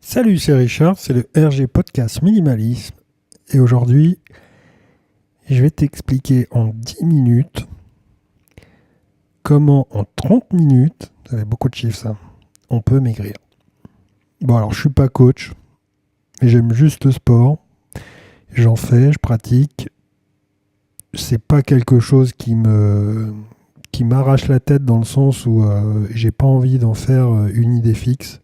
Salut, c'est Richard, c'est le RG Podcast Minimalisme. Et aujourd'hui, je vais t'expliquer en 10 minutes comment en 30 minutes, ça fait beaucoup de chiffres ça, on peut maigrir. Bon, alors je suis pas coach, mais j'aime juste le sport. J'en fais, je pratique. C'est pas quelque chose qui m'arrache la tête dans le sens où j'ai pas envie d'en faire une idée fixe.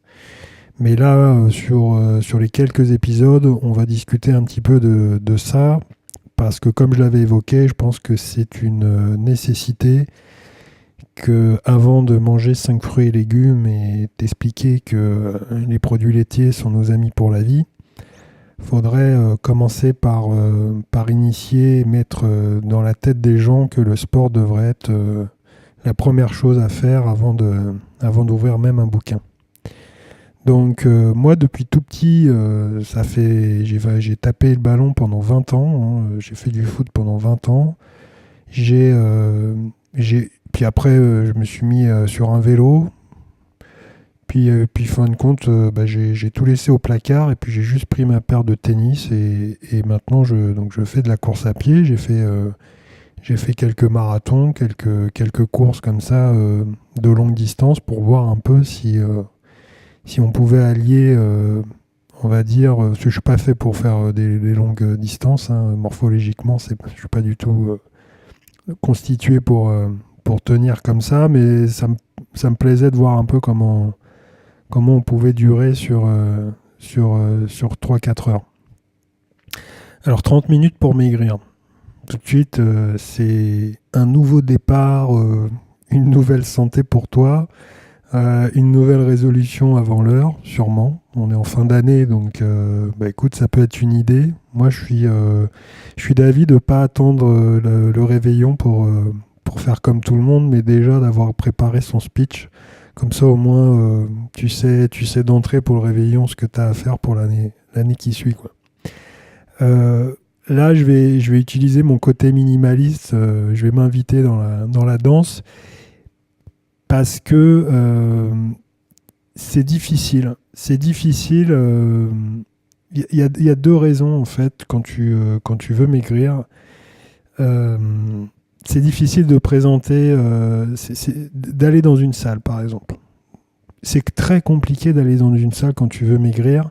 Mais là, sur les quelques épisodes, on va discuter un petit peu de ça, parce que comme je l'avais évoqué, je pense que c'est une nécessité que avant de manger 5 fruits et légumes et t'expliquer que les produits laitiers sont nos amis pour la vie, faudrait commencer par initier, mettre dans la tête des gens que le sport devrait être la première chose à faire avant d'ouvrir même un bouquin. Donc moi depuis tout petit, j'ai tapé le ballon pendant 20 ans, hein, j'ai fait du foot pendant 20 ans. J'ai, puis après je me suis mis sur un vélo. Puis fin de compte, j'ai tout laissé au placard et puis j'ai juste pris ma paire de tennis et maintenant donc je fais de la course à pied. J'ai fait quelques marathons, quelques courses comme ça de longue distance pour voir un peu si on pouvait allier, on va dire, parce que je ne suis pas fait pour faire des longues distances, hein, morphologiquement, je ne suis pas du tout constitué pour tenir comme ça, mais ça me plaisait de voir un peu comment on pouvait durer sur 3-4 heures. Alors 30 minutes pour maigrir. Tout de suite, c'est un nouveau départ, une nouvelle santé pour toi. Une nouvelle résolution avant l'heure, sûrement. On est en fin d'année, donc écoute, ça peut être une idée. Moi, je suis d'avis de ne pas attendre le réveillon pour faire comme tout le monde, mais déjà d'avoir préparé son speech. Comme ça, au moins, tu sais d'entrée pour le réveillon ce que tu as à faire pour l'année qui suit, quoi. Là, je vais utiliser mon côté minimaliste. Je vais m'inviter dans la danse parce que c'est difficile. C'est difficile. Il y a deux raisons, en fait, quand tu veux maigrir. Euh, c'est difficile de présenter, d'aller dans une salle, par exemple. C'est très compliqué d'aller dans une salle quand tu veux maigrir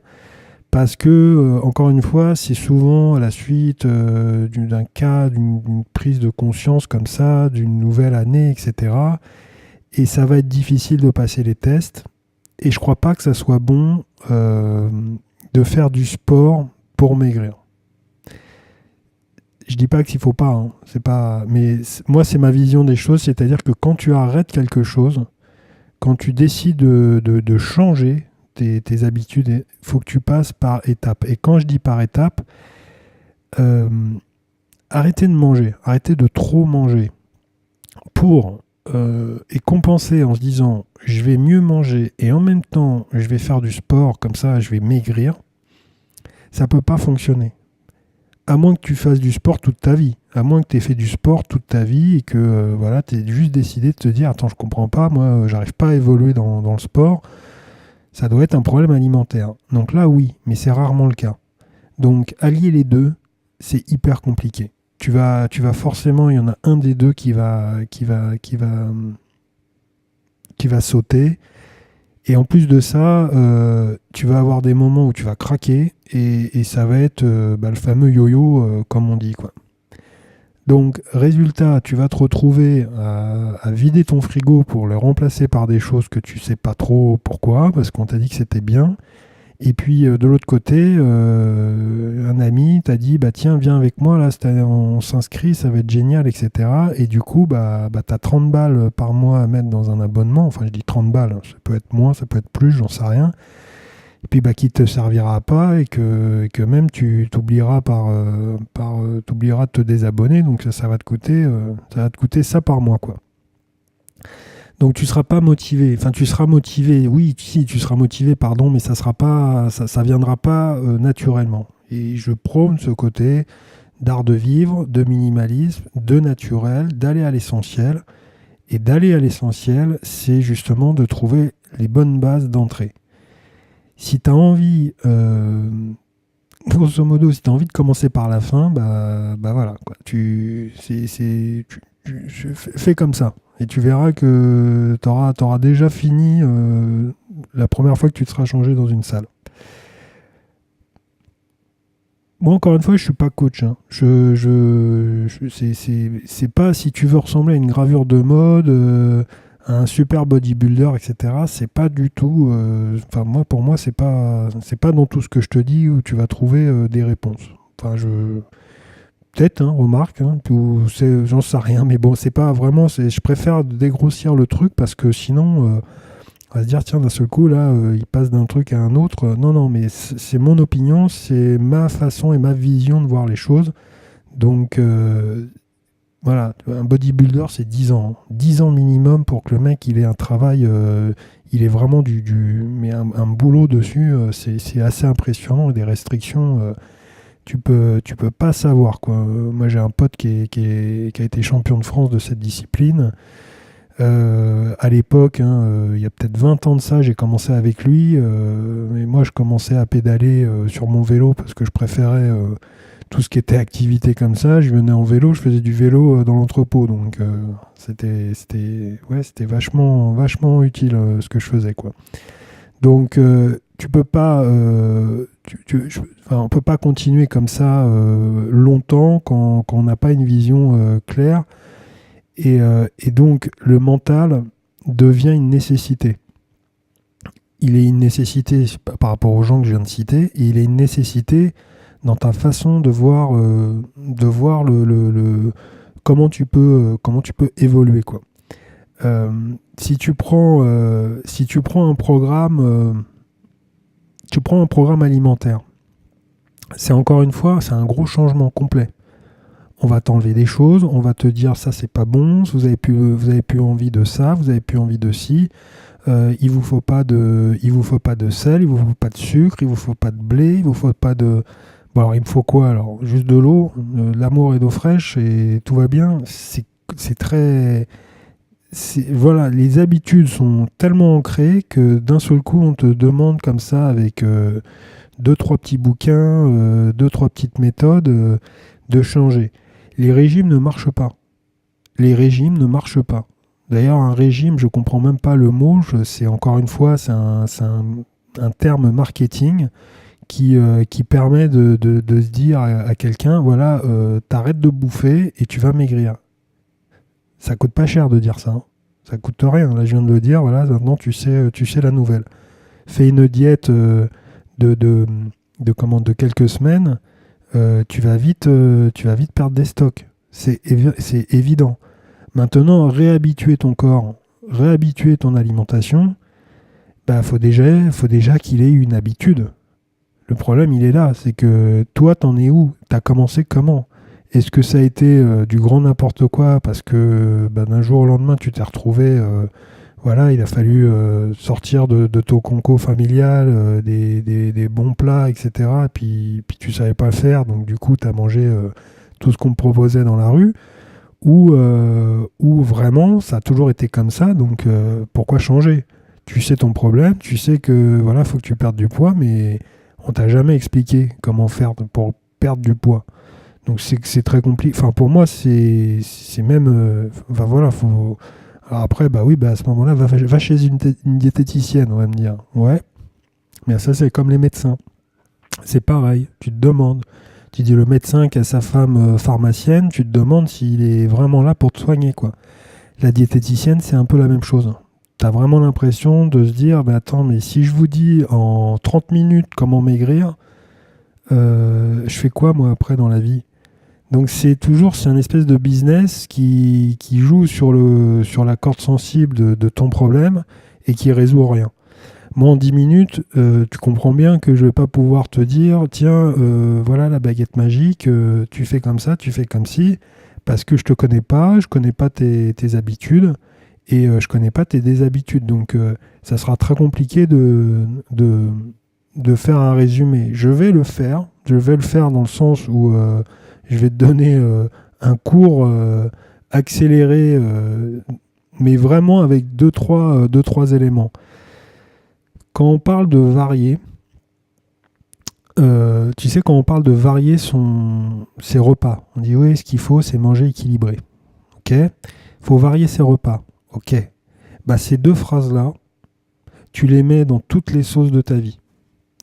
parce que, encore une fois, c'est souvent à la suite d'un cas, d'une prise de conscience comme ça, d'une nouvelle année, etc. Et ça va être difficile de passer les tests. Et je crois pas que ça soit bon de faire du sport pour maigrir. Je dis pas qu'il faut pas, hein, c'est pas. Mais moi, c'est ma vision des choses, c'est-à-dire que quand tu arrêtes quelque chose, quand tu décides de changer tes habitudes, il faut que tu passes par étapes. Et quand je dis par étapes, euh, arrêtez de manger, arrêtez de trop manger pour et compenser en se disant je vais mieux manger et en même temps je vais faire du sport, comme ça je vais maigrir, ça peut pas fonctionner. À moins que tu fasses du sport toute ta vie, à moins que tu aies fait du sport toute ta vie et que voilà, tu aies juste décidé de te dire attends, je comprends pas, moi j'arrive pas à évoluer dans le sport, ça doit être un problème alimentaire. Donc là oui, mais c'est rarement le cas. Donc allier les deux, c'est hyper compliqué. Tu vas forcément, il y en a un des deux qui va sauter. Et en plus de ça, tu vas avoir des moments où tu vas craquer et ça va être le fameux yo-yo, comme on dit, quoi. Donc, résultat, tu vas te retrouver à vider ton frigo pour le remplacer par des choses que tu sais pas trop pourquoi, parce qu'on t'a dit que c'était bien. Et puis de l'autre côté, un ami t'a dit bah tiens viens avec moi là, on s'inscrit, ça va être génial, etc. Et du coup t'as 30 balles par mois à mettre dans un abonnement. Enfin je dis 30 balles, hein, ça peut être moins, ça peut être plus, j'en sais rien. Et puis qui te servira pas et que même tu t'oublieras t'oublieras de te désabonner. Donc ça va te coûter ça par mois, quoi. Donc tu seras pas motivé. Enfin, tu seras motivé. Oui, si tu seras motivé, pardon, mais ça viendra pas naturellement. Et je prône ce côté d'art de vivre, de minimalisme, de naturel, d'aller à l'essentiel. Et d'aller à l'essentiel, c'est justement de trouver les bonnes bases d'entrée. Si tu as envie, grosso modo, si tu as envie de commencer par la fin, bah voilà, quoi. Fais comme ça. Et tu verras que tu auras déjà fini la première fois que tu te seras changé dans une salle. Moi, encore une fois, je suis pas coach, hein. C'est pas si tu veux ressembler à une gravure de mode, à un super bodybuilder, etc. C'est pas du tout. Enfin, moi, pour moi, c'est pas dans tout ce que je te dis où tu vas trouver des réponses. Enfin, peut-être, hein, remarque, hein, j'en sais rien, mais bon, c'est pas vraiment. Je préfère dégrossir le truc parce que sinon. On va se dire, tiens, d'un seul coup, là, il passe d'un truc à un autre. Non, non, mais c'est mon opinion, c'est ma façon et ma vision de voir les choses. Donc, voilà, un bodybuilder, c'est 10 ans. 10 ans minimum pour que le mec, il ait un travail, il ait vraiment mais un boulot dessus. C'est assez impressionnant et des restrictions, tu peux pas savoir, quoi. Moi, j'ai un pote qui a été champion de France de cette discipline. À l'époque, hein, il y a peut-être 20 ans de ça, j'ai commencé avec lui. Mais moi, je commençais à pédaler sur mon vélo parce que je préférais tout ce qui était activité comme ça. Je venais en vélo, je faisais du vélo dans l'entrepôt. Donc, c'était vachement utile ce que je faisais, quoi. Donc, tu peux pas, enfin, on peut pas continuer comme ça longtemps quand on n'a pas une vision claire. Et donc, le mental devient une nécessité. Il est une nécessité par rapport aux gens que je viens de citer, et il est une nécessité dans ta façon de voir comment tu peux évoluer, quoi. Si tu prends un programme, alimentaire, c'est encore une fois, c'est un gros changement complet. On va t'enlever des choses, on va te dire ça c'est pas bon, vous avez plus envie de ça, vous avez plus envie de ci, il vous faut pas de sel, il vous faut pas de sucre, il vous faut pas de blé, il vous faut pas de. Bon alors il me faut quoi alors? Juste de l'eau, de l'amour et d'eau fraîche et tout va bien. C'est très. Voilà, les habitudes sont tellement ancrées que d'un seul coup on te demande comme ça avec deux trois petits bouquins, deux trois petites méthodes de changer. Les régimes ne marchent pas. Les régimes ne marchent pas. D'ailleurs, un régime, je ne comprends même pas le mot. C'est encore une fois, c'est un terme marketing qui permet de se dire à quelqu'un, voilà, t'arrêtes de bouffer et tu vas maigrir. Ça coûte pas cher de dire ça, hein. Ça coûte rien. Là, je viens de le dire, voilà, maintenant tu sais la nouvelle. Fais une diète de, de, de quelques semaines, tu vas vite perdre des stocks. C'est évident. Maintenant, réhabituer ton corps, réhabituer ton alimentation, bah, faut déjà qu'il ait une habitude. Le problème, il est là, c'est que toi, t'en es où? T'as commencé comment? Est-ce que ça a été du grand n'importe quoi parce que bah, d'un jour au lendemain, tu t'es retrouvé, voilà, il a fallu sortir de ton conco familial, des bons plats, etc. Puis tu savais pas le faire, donc du coup, tu as mangé tout ce qu'on te proposait dans la rue, ou vraiment, ça a toujours été comme ça, donc pourquoi changer? Tu sais ton problème, tu sais que voilà, faut que tu perdes du poids, mais on t'a jamais expliqué comment faire pour perdre du poids. Donc c'est très compliqué. Enfin pour moi c'est même. Enfin voilà, faut. Alors après bah oui bah à ce moment-là va chez une diététicienne, on va me dire. Ouais. Mais ça c'est comme les médecins. C'est pareil. Tu te demandes. Tu dis le médecin qui a sa femme pharmacienne, tu te demandes s'il est vraiment là pour te soigner, quoi. La diététicienne c'est un peu la même chose. T'as vraiment l'impression de se dire bah attends mais si je vous dis en 30 minutes comment maigrir, je fais quoi moi après dans la vie? Donc c'est un espèce de business qui joue sur la corde sensible de ton problème et qui résout rien. Moi en 10 minutes, tu comprends bien que je ne vais pas pouvoir te dire, tiens, voilà la baguette magique, tu fais comme ça, tu fais comme ci, parce que je te connais pas, je connais pas tes habitudes et je connais pas tes déshabitudes. Donc ça sera très compliqué de faire un résumé. Je vais le faire dans le sens où je vais te donner un cours accéléré, mais vraiment avec deux, trois éléments. Quand on parle de varier, Tu sais, quand on parle de varier ses repas, on dit oui, ce qu'il faut, c'est manger équilibré. Ok? Faut varier ses repas. Ok. Bah, ces deux phrases-là, tu les mets dans toutes les sauces de ta vie.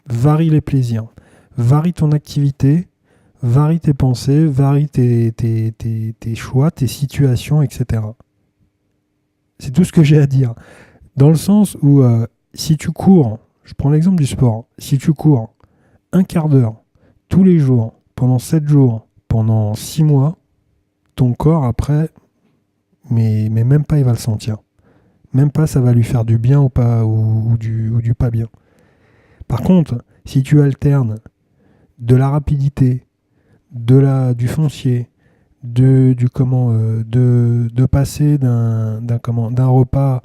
Varie les plaisirs. Varie ton activité. Varie tes pensées. Varie tes choix, tes situations, etc. C'est tout ce que j'ai à dire. Dans le sens où si tu cours, je prends l'exemple du sport, si tu cours un quart d'heure tous les jours, pendant 7 jours, pendant 6 mois, ton corps après, mais même pas il va le sentir. Même pas ça va lui faire du bien ou pas ou du pas bien. Par contre, si tu alternes de la rapidité, du foncier, de passer d'un repas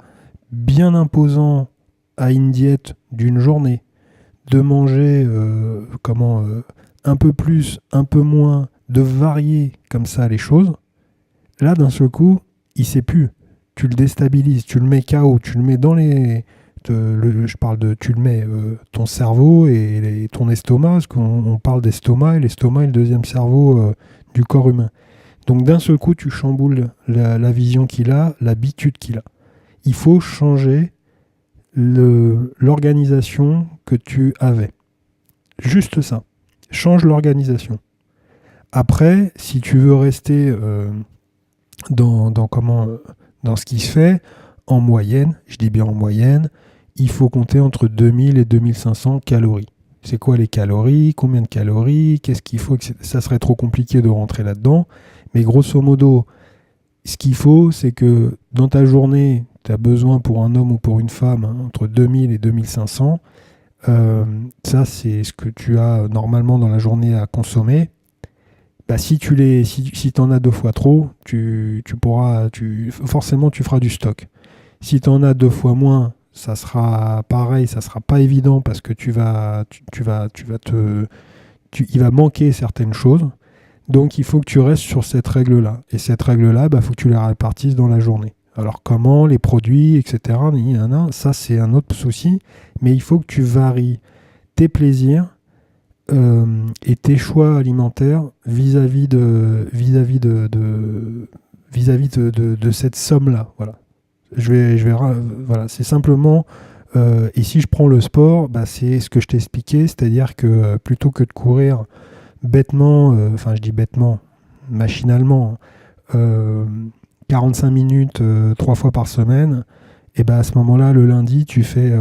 bien imposant à une diète d'une journée, de manger un peu plus, un peu moins, de varier comme ça les choses, là d'un seul coup, il sait plus. Tu le déstabilises, tu le mets KO, tu le mets dans les... je parle de... Tu le mets ton cerveau et ton estomac, parce qu'on parle d'estomac, et l'estomac est le deuxième cerveau du corps humain. Donc d'un seul coup, tu chamboules la vision qu'il a, l'habitude qu'il a. Il faut changer l'organisation que tu avais. Juste ça. Change l'organisation. Après, si tu veux rester dans ce qui se fait, en moyenne, je dis bien en moyenne, il faut compter entre 2000 et 2500 calories. C'est quoi les calories? Combien de calories? Qu'est-ce qu'il faut? Ça serait trop compliqué de rentrer là-dedans. Mais grosso modo, ce qu'il faut, c'est que dans ta journée, tu as besoin pour un homme ou pour une femme entre 2000 et 2500. Ça, c'est ce que tu as normalement dans la journée à consommer. Bah, si t'en as 2 fois trop, forcément tu feras du stock. Si tu en as 2 fois moins, ça sera pareil, ça sera pas évident parce que il va manquer certaines choses. Donc il faut que tu restes sur cette règle-là. Et cette règle-là, il faut que tu la répartisses dans la journée. Alors comment, les produits, etc. Ça c'est un autre souci. Mais il faut que tu varies tes plaisirs et tes choix alimentaires vis-à-vis de cette somme-là. Voilà. Voilà. C'est simplement. Et si je prends le sport, c'est ce que je t'ai expliqué, c'est-à-dire que plutôt que de courir bêtement, je dis bêtement, machinalement, 45 minutes 3 fois par semaine, et à ce moment-là, le lundi, tu fais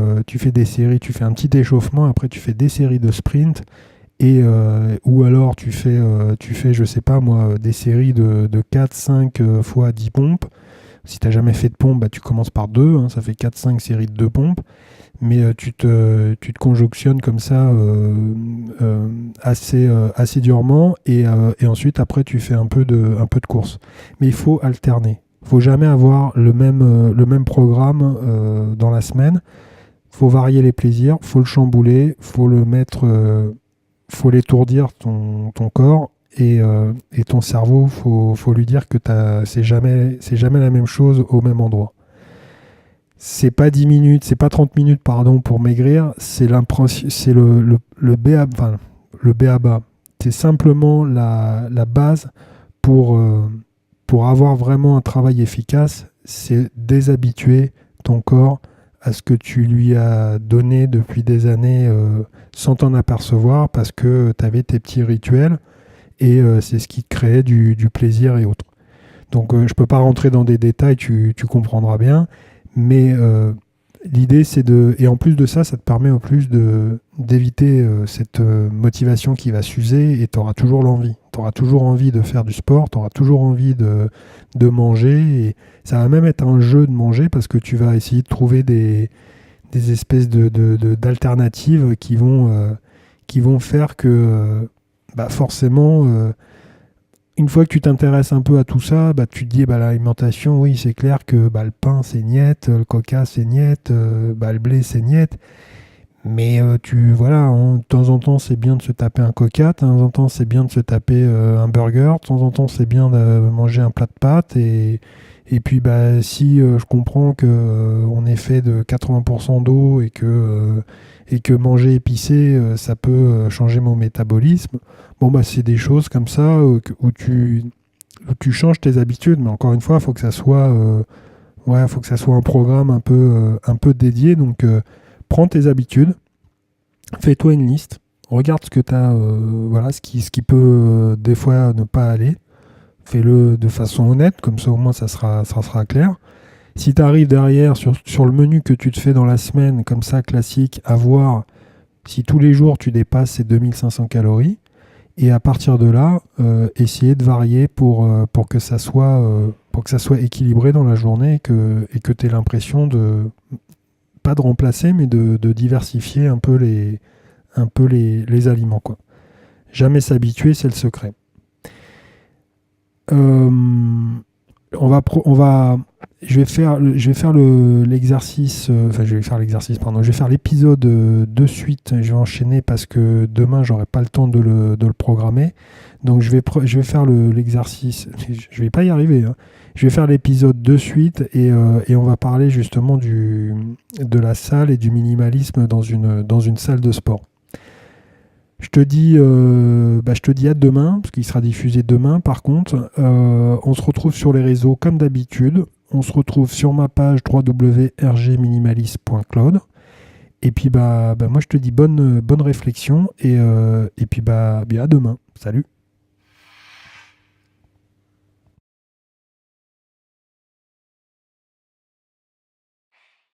des séries, tu fais un petit échauffement, après tu fais des séries de sprint, ou alors tu fais, je sais pas moi, des séries de 4-5 fois 10 pompes. Si tu n'as jamais fait de pompe, tu commences par 2, ça fait 4-5 séries de 2 pompes. Mais tu te conjonctionnes comme ça assez durement et ensuite après tu fais un peu de course. Mais il faut alterner. Il ne faut jamais avoir le même programme dans la semaine. Il faut varier les plaisirs, il faut le chambouler, faut faut l'étourdir ton corps et ton cerveau, faut lui dire que c'est jamais la même chose au même endroit. C'est pas 10 minutes, c'est pas 30 minutes, pardon, pour maigrir, c'est le B.A.B.A. C'est simplement la base pour avoir vraiment un travail efficace, c'est déshabituer ton corps à ce que tu lui as donné depuis des années sans t'en apercevoir parce que tu avais tes petits rituels et c'est ce qui te créait du plaisir et autres. Donc je peux pas rentrer dans des détails, tu comprendras bien. Mais l'idée, c'est de... Et en plus de ça, ça te permet en plus d'éviter cette motivation qui va s'user et tu auras toujours l'envie. Tu auras toujours envie de faire du sport, tu auras toujours envie de manger. Et ça va même être un jeu de manger parce que tu vas essayer de trouver des espèces d'alternatives qui vont faire que forcément... une fois que tu t'intéresses un peu à tout ça, tu te dis l'alimentation, oui, c'est clair que le pain c'est niet, le coca c'est niet, le blé c'est niet. Mais voilà, hein, de temps en temps, c'est bien de se taper un coca, de temps en temps, c'est bien de se taper un burger, de temps en temps, c'est bien de manger un plat de pâtes. Et puis, bah, si je comprends que on est fait de 80% d'eau et que manger épicé, ça peut changer mon métabolisme, bon, bah, c'est des choses comme ça où tu changes tes habitudes. Mais encore une fois, il faut que ça soit, faut que ça soit un programme un peu dédié. Donc, prends tes habitudes, fais-toi une liste, regarde ce que tu as, voilà, ce qui peut des fois ne pas aller. Fais-le de façon honnête, comme ça au moins ça sera clair. Si tu arrives derrière sur le menu que tu te fais dans la semaine, comme ça classique, à voir si tous les jours tu dépasses ces 2500 calories, et à partir de là, essayer de varier pour que ça soit équilibré dans la journée et que tu aies l'impression de, pas de remplacer, mais de diversifier un peu les aliments, quoi. Jamais s'habituer, c'est le secret. Euh, je vais faire l'exercice, pardon, je vais faire l'épisode de suite, je vais enchaîner parce que demain, j'aurai pas le temps de le programmer. Donc, je vais faire l'exercice, je vais pas y arriver, hein. Je vais faire l'épisode de suite et on va parler justement de la salle et du minimalisme dans une salle de sport. Je te dis à demain, parce qu'il sera diffusé demain par contre. On se retrouve sur les réseaux comme d'habitude. On se retrouve sur ma page www.rgminimalist.cloud. Et puis moi je te dis bonne réflexion et puis bien à demain. Salut.